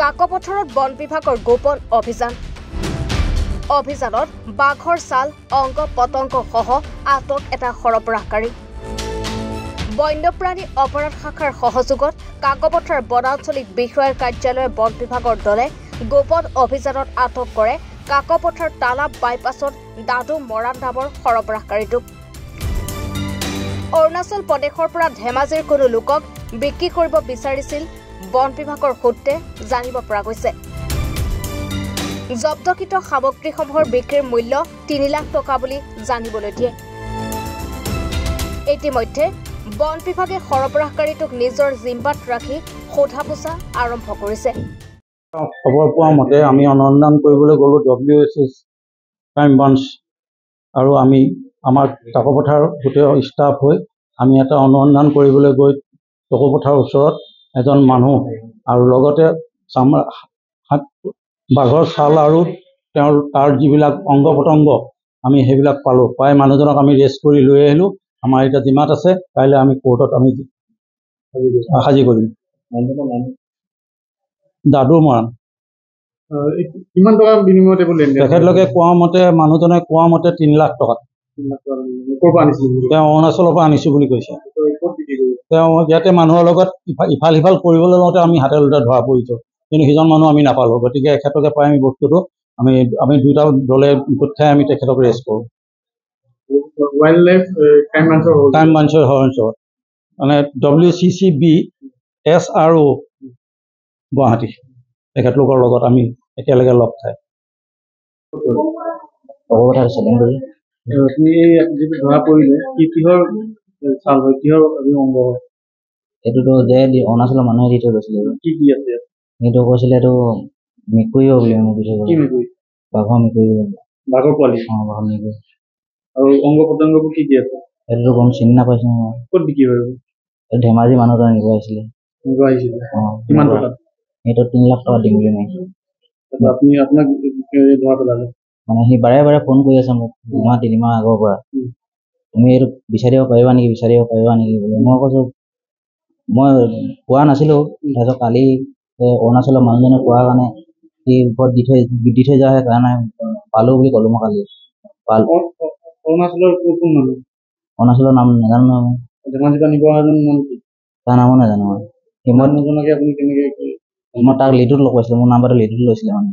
কাকপথাৰত বন বিভাগৰ গোপন অভিযানত বাঘৰ ছাল অংগ পতংগ সহ আটক এটা সৰবৰাহকাৰী বন্যপ্ৰাণী অপৰাধ শাখাৰ সহযোগত কাকপথাৰ বনাঞ্চলিক বিষয়াৰ কাৰ্যালয়ৰ বন বিভাগৰ দলে গোপন অভিযানত আটক কৰে কাকপথাৰ তালাব বাইপাছত দাদু মৰাণ নামৰ সৰবৰাহকাৰীটোক অৰুণাচল প্ৰদেশৰ পৰা ধেমাজিৰ কোনো লোকক বিক্ৰী কৰিব বিচাৰিছিল বন বিভাগৰ সূত্ৰে জানিব পৰা গৈছে জব্দকৃত সামগ্ৰীসমূহৰ বিক্ৰীৰ মূল্য ৩ লাখ টকা বুলি জানিবলৈ দিয়ে ইতিমধ্যে বন বিভাগে সৰবৰাহকাৰীটোক নিজৰ জিম্মাত ৰাখি সোধা-পোছা আৰম্ভ কৰিছে খবৰ পোৱা মতে আমি অনুসন্ধান কৰিবলৈ গ'লো WSS ক্ৰাইম ব্ৰাঞ্চ আৰু আমি আমাৰ কাকপথাৰ গোটেই ষ্টাফ হৈ আমি এটা অনুসন্ধান কৰিবলৈ গৈ কাকপথাৰ ওচৰত এজন মানুহ আৰু লগতে বাঘৰ ছাল আৰু তাৰ যিবিলাক অংগ পতংগ আমি সেইবিলাক পালোঁ পাই মানুহজনক আমি ৰেষ্ট কৰি লৈ আহিলোঁ আমাৰ এতিয়া জিম্মাত আছে কাইলৈ আমি কোৰ্টত আমি হাজিৰ কৰিম দাদু মৰাণ কিমান টকা বিনিময়তে তেখেতলোকে কোৱা মতে মানুহজনে কোৱা মতে 3 লাখ টকা তেওঁ অৰুণাচলৰ পৰা আনিছোঁ বুলি কৈছে তেওঁ ইয়াতে মানুহৰ লগত ইফাল সিফাল কৰিবলৈ লওঁতে আমি হাতে লোতে ধৰা পৰিছোঁ কিন্তু সিজন মানুহ আমি নাপালোঁ গতিকে এখেতকে পাই আমি বস্তুটো আমি দুটা দলে গোট খাই আমি তেখেতক ৰেষ্ট কৰোঁ ক্ৰাইম ব্ৰাঞ্চৰ মানে WCCB SRO গুৱাহাটী তেখেতলোকৰ লগত আমি একেলগে লগ খাই ধৰা পৰিলে কিহৰ ছাল হয় কিহৰ অংগ হয় এইটোতো যে অৰুণাচলৰ মানুহে দি থৈ গৈছিলে কি আছে সেইটো কৈছিলে এইটো মেকুৰী বুলি মোক দি থৈ গৈছিলে বাঘৰ মেকুৰী বাঘৰ পোৱালি বাঘৰ মেকুৰী আৰু অংগ পতংগবোৰ কি আছে এইটোতো গম চিনি নাপাইছোঁ মই ক'ত বিক্ৰী হয় ধেমাজি মানুহ এটা নিব আহিছিলে কিমান টকা সেইটো 3 লাখ টকা দিম বুলি মাৰিছে আপুনি আপোনাক ধৰা পেলালে মানে সি বাৰে বাৰে ফোন কৰি আছে মোক 2-3 মাহ আগৰ পৰা তুমি এইটো বিচাৰিব পাৰিবা নেকি বোলে মই কৈছোঁ মই পোৱা নাছিলোঁ তাৰপিছত কালি অৰুণাচলৰ মানুহজনে কোৱাৰ কাৰণে সি ওপৰত দি থৈ যোৱা কাৰণে পালোঁ বুলি ক'লোঁ মই কালি অৰুণাচলৰ নাম নাজানো তাৰ নামো নাজানো মই তাক লিডুত লগ পাইছিলোঁ মোৰ নাম্বাৰটো লিডুত লৈছিলে মানে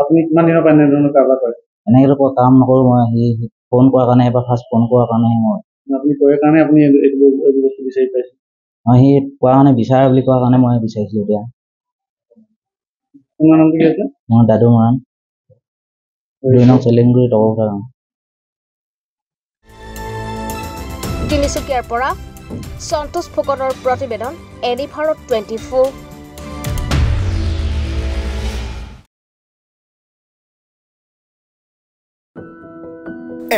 আপুনি কিমান দিনৰ পৰা এনেধৰণৰ কাৰবাৰ কৰে এনেকৈ কাম নকৰোঁ মই সি ফোন কৰাৰ কাৰণে এবাৰ ফাৰ্ষ্ট ফোন কৰাৰ কাৰণে মই আপুনি কৰে কাৰণে আপুনি এইটো বস্তু বিচাৰি পাইছে সি কোৱা কাৰণে বিচাৰে বুলি কোৱাৰ কাৰণে মই বিচাৰিছিলোঁ এতিয়া আপোনাৰ নামটো কি আছে মই দাদু মৰাণ 2 নং চেলেংগুৰি টকৌৰা তিনিচুকীয়াৰ পৰা সন্তোষ ফুকনৰ প্ৰতিবেদন এনি ভাৰত 24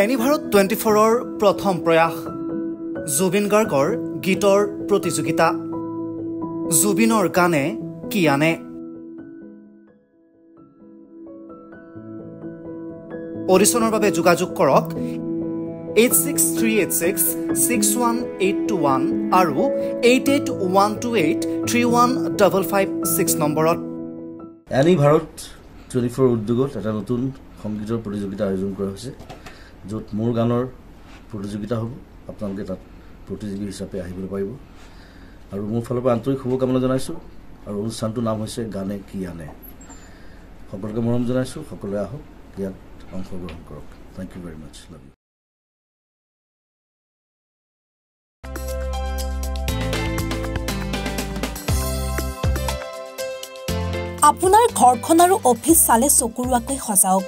এনি ভাৰত 24ৰ প্ৰথম প্ৰয়াস জুবিন গাৰ্গৰ গীতৰ প্ৰতিযোগিতা জুবিনৰ গানে কি আনে অডিশ্যনৰ বাবে যোগাযোগ কৰক 8638661821 আৰু 8812831556 নম্বৰত এনি ভাৰত 24 উদ্যোগত এটা নতুন সংগীতৰ প্ৰতিযোগিতা আয়োজন কৰা হৈছে য'ত মোৰ গানৰ প্ৰতিযোগিতা হ'ব আপোনালোকে তাত প্ৰতিযোগী হিচাপে আহিবলৈ পাৰিব আৰু মোৰ ফালৰ পৰা আন্তৰিক শুভকামনা জনাইছোঁ আৰু অনুষ্ঠানটোৰ নাম হৈছে গানে কি আনে সকলোকে মৰম জনাইছোঁ সকলোৱে আহক ইয়াত অংশগ্ৰহণ কৰক thank you very much love you আপোনাৰ ঘৰখন আৰু অফিচ চালে চকুৰুৱাকৈ সজাওক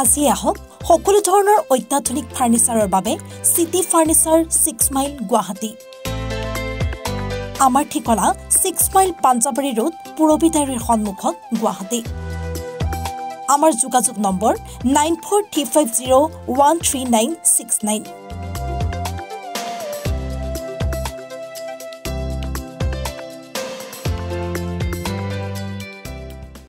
আজি আহক সকলো ধৰণৰ অত্যাধুনিক ফাৰ্নিচাৰৰ বাবে সিটি ফাৰ্নিচাৰ 6 মাইল গুৱাহাটী আমাৰ ঠিকনা 6 মাইল পাঞ্জাবাৰী ৰোড পুৰবিতাৰীৰ সন্মুখত গুৱাহাটী আমাৰ যোগাযোগ নম্বৰ 9435013969